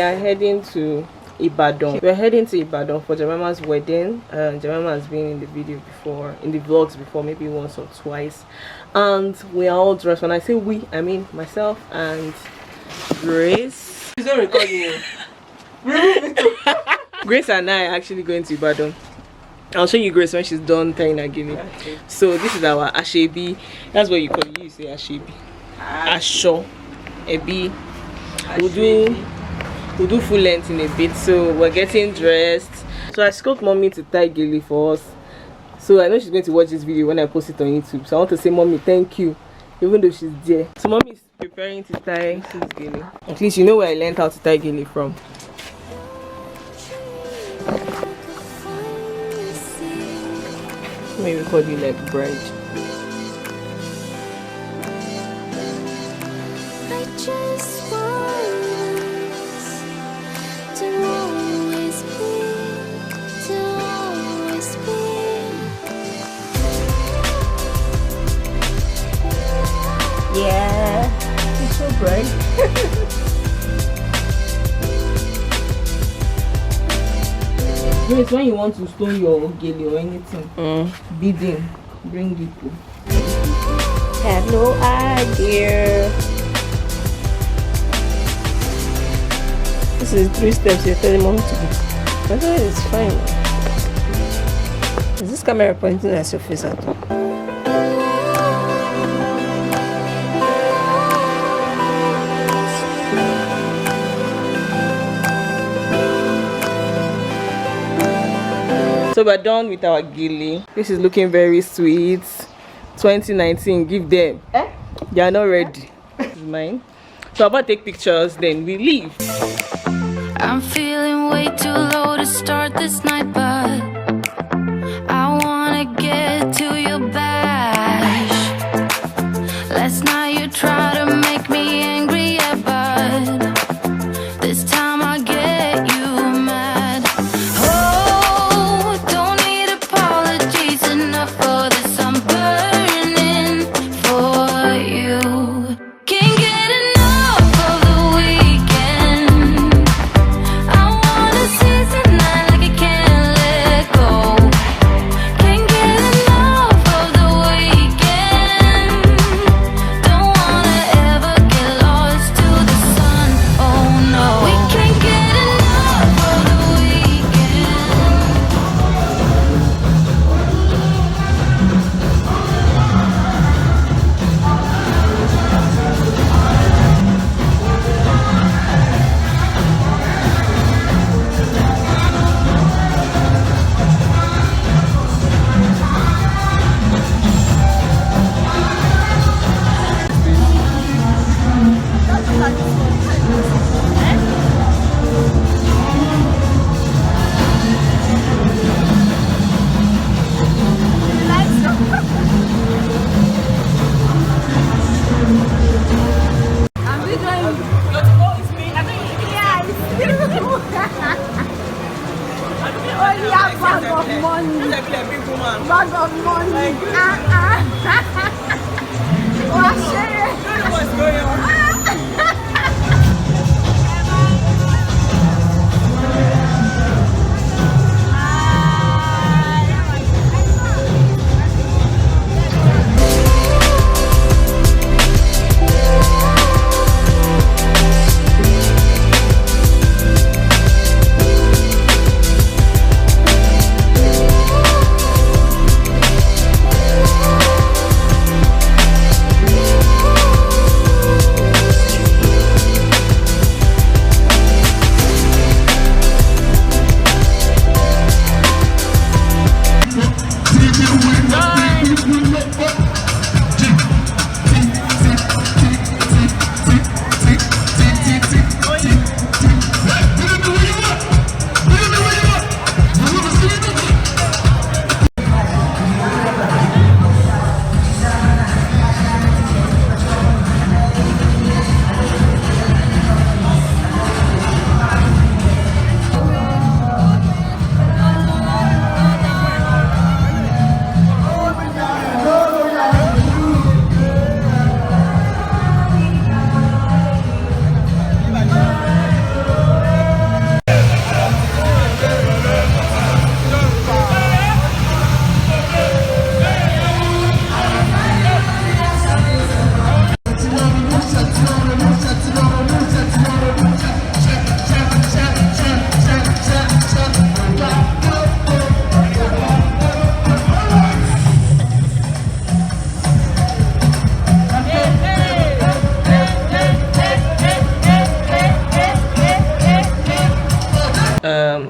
are heading to Ibadan. We're heading to Ibadan for Jemema's wedding. Jemema has been in the video before, in the vlogs before, maybe once or twice. And we are all dressed. When I say we, I mean myself and Grace. She's not recording you. Grace and I are actually going to Ibadan. I'll show you Grace when she's done tying her gini. Okay. So this is our Ashebi. That's what you call it. You say Ashebi. Asho. Ebi. We'll do full length in a bit. So we're getting dressed. So I scored mommy to tie gili for us. So I know she's going to watch this video when I post it on YouTube. So I want to say, mommy, thank you. Even though she's there. So mommy is preparing to tie this gili. At least you know where I learned how to tie gili from. Maybe call you like bride. I just want us to always be. Yeah, it's so bright. Grace, when you want to store your gele or anything, bidding, bring it. Have no idea. This is 3 steps you're telling mommy to do. But it's fine. Is this camera pointing at your face at all? So we're done with our gili. This is looking very sweet. 2019, give them. They are not ready. This is mine. So I'm about to take pictures, then we leave. I'm feeling way too low to start this night, but I wanna get to your bash. Last night you tried to make me angry, yeah, but this time I get you mad. Oh, don't need apologies enough for this. I'm burning for you. Can't get enough of the weekend. I wanna seize the night like a candle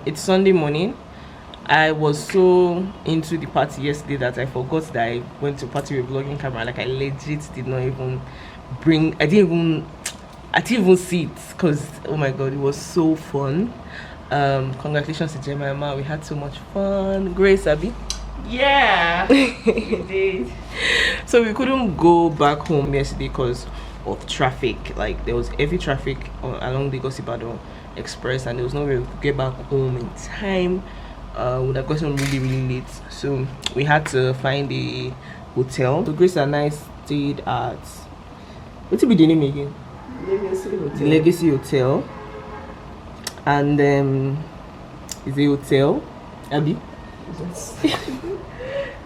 it's Sunday morning. I was so into the party yesterday that I forgot that I went to party with vlogging camera. Like I legit did not even bring. I didn't even see it because oh my god, it was so fun. Congratulations to Jemima. We had so much fun. Grace, Abby. Yeah, we did. So we couldn't go back home yesterday because of traffic. Like there was heavy traffic along the Ibadan Express, and there was no way we could get back home in time. Would have gotten really late, so we had to find a hotel. So Grace and I stayed at what's it be the name again? The Legacy Hotel, and it's a hotel, Abby.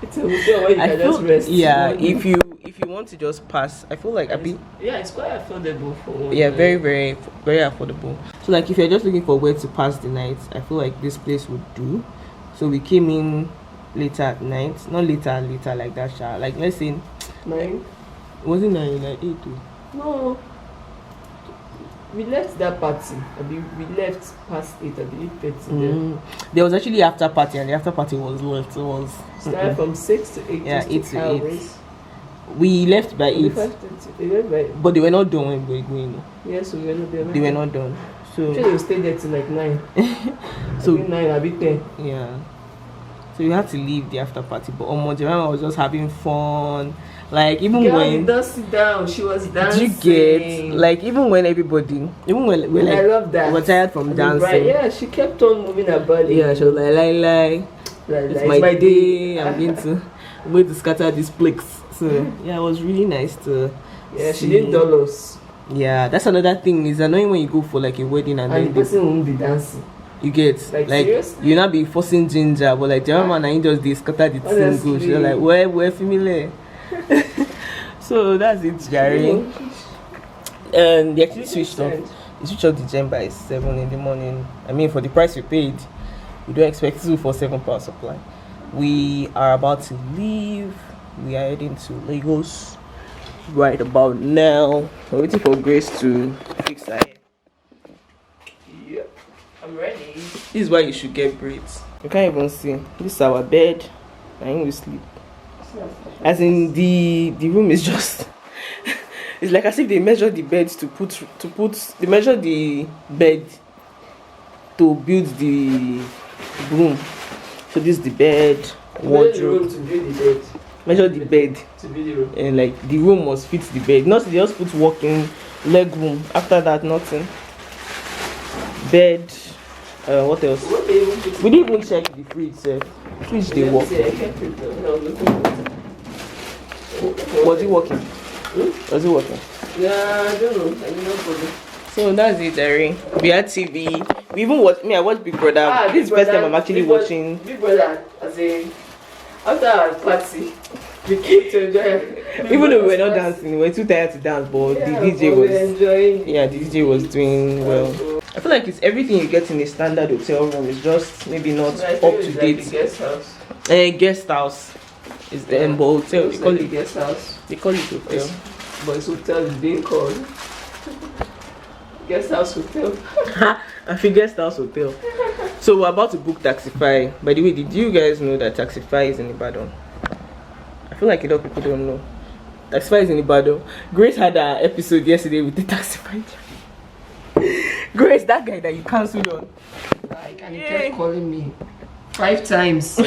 It's a hotel where you can just rest. Yeah, if you want to just pass, I feel like Abby. Yeah, it's quite affordable for one. Yeah, very affordable. So like if you're just looking for where to pass the night, I feel like this place would do. So we came in later at night, not later like that, like let's say 9. Was it 9 like 8 too? No, we left that party. We left past 8, I believe 30. There was actually after party, and the after party was left. It was started from 6 to 8. Yeah, 8 to 8. Hours. We left by 8. But they were not done when we were going. Yes, we were not there. They were not done. So they stayed there till like 9. So 9, I'll be 10. Yeah. So we had to leave the after party, but Jemima was just having fun. Like even when don't sit down, she was dancing. Did you get like even when I love that. We're tired from dancing. Right, yeah, she kept on moving her body. Yeah, she was like it's my day. I'm going to scatter this place. So yeah, it was really nice to. Yeah, she didn't dull us. Yeah, that's another thing. It's annoying when you go for like a wedding and then the person won't be dancing. You get like you not be forcing ginger, but like the man and just they scatter the thing go. She's like, we're familiar. So that's it, Jerry. And they actually switched off. They switched off the gem by 7 in the morning. I mean, for the price we paid, we don't expect 247 power supply. We are about to leave. We are heading to Lagos right about now. We're waiting for Grace to fix her hair. Yep, I'm ready. This is why you should get braids. You can't even see. This is our bed. I think we sleep. As in the room is just it's like as if they measure the bed they measure the bed to build the room. So this is the bed, wardrobe. Measure the bed to build the room. And like the room must fit the bed. Not they just put walking leg room. After that, nothing. Bed. What else? We didn't even check the fridge. Fridge they work. Was it working? Was it working? Yeah, I don't know. I did not follow. So that's it, Jerry. We had TV. We even watched. I watched Big Brother. This is the first time I'm actually watching Big Brother. As in, after our party, we came to enjoy it. Even though we were not dancing, we were too tired to dance. But the DJ was enjoying. Yeah, the DJ was doing well. I feel like it's everything you get in a standard hotel room. It's just maybe not up to date. Like guest house. Guest house is the hotel. They call it guest house. They call it hotel. But it's hotel is being called guest house hotel. I think guest house hotel. So we're about to book Taxify. By the way, did you guys know that Taxify is in Ibadan? I feel like a lot of people don't know. Taxify is in Ibadan. Grace had an episode yesterday with the Taxify. Grace, that guy that you cancelled on. Like, and he kept calling me 5 times.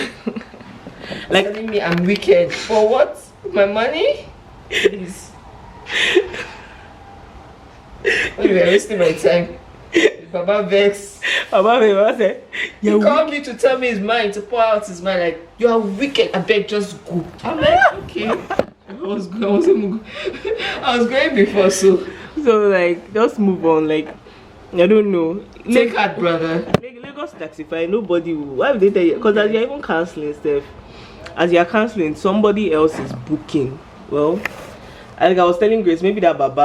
Like telling me I'm wicked. For what? My money? Please. When you were wasting my time. Baba vex. Baba said, he called me to tell me his mind, to pour out his mind, like, you are wicked, I beg, just go. I'm like, okay. I was going before, so like, just move on, like, I don't know. Take heart, brother. Lagos Taxify, nobody will. Why would they tell you? Because as you're even cancelling stuff, as you're cancelling, somebody else is booking. Well, like I was telling Grace, maybe that was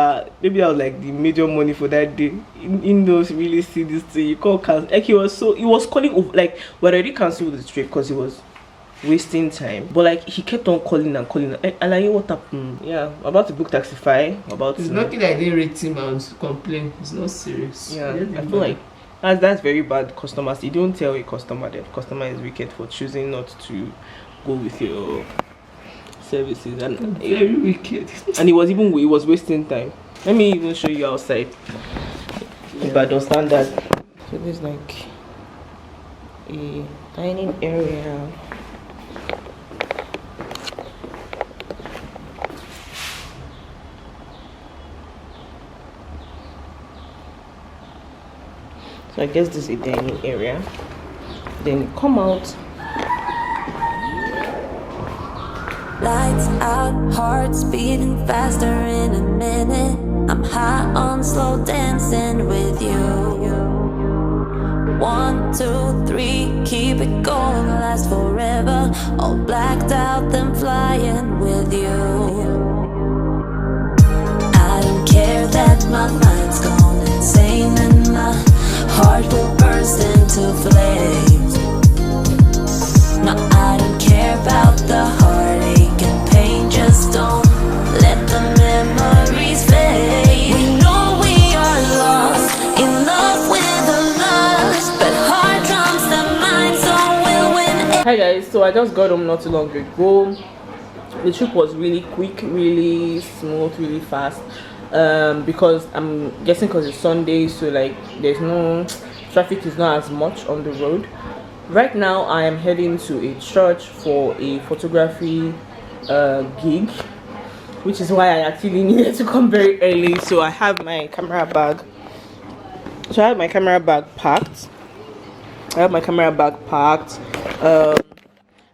like the major money for that day. In those really see this thing, you call cancel. Like he was calling over, like we already cancelled the trip because he was wasting time. But like he kept on calling and calling. And like what happened? Yeah, about to book Taxify. It's nothing like they rate him and complain. It's not serious. Yeah, I feel like That's very bad. Customers, you don't tell a customer that customer is wicked for choosing not to go with your services, and very wicked. And it was wasting time. Let me even show you outside. Ibadan standard. So this is like a dining area. So I guess this is a dining area. Then you come out. Lights out, hearts beating faster in a minute. I'm high on slow dancing with you. 1, 2, 3, keep it going, last forever. All blacked out, then flying with you. I don't care that my mind's gone insane and my heart will burst into flames. No, I don't care about the heartache and pain. Just don't let the memories fade. We know we are lost in love with the lust, but heart trumps the mind, so we'll win. Hi guys, so I just got home not too long ago. The trip was really quick, really smooth, really fast. Because I'm guessing because it's Sunday, so like there's no traffic, is not as much on the road. Right now I am heading to a church for a photography gig, which is why I actually needed to come very early. So I have my camera bag. So I have my camera bag packed.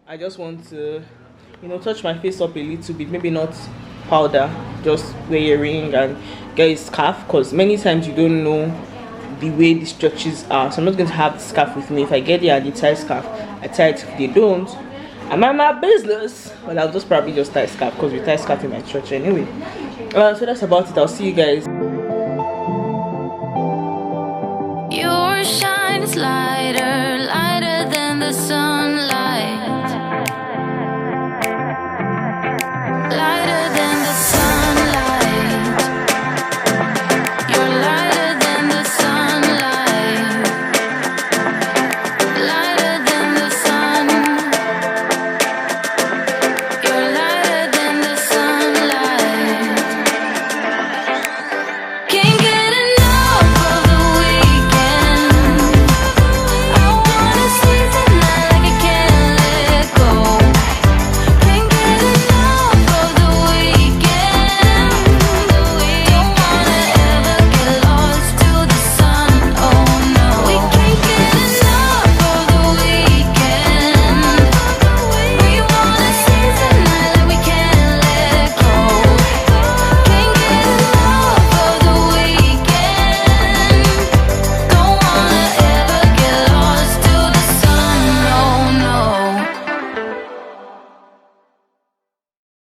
I just want to, touch my face up a little bit. Maybe not powder, just wear a ring and get a scarf, because many times you don't know the way the stretches are. So I'm not going to have the scarf with me. If I get there and they tie scarf, I tie it. If they don't, I'm at my business. Well, I'll just probably just tie scarf, because we tie scarf in my church anyway. So that's about it. I'll see you guys.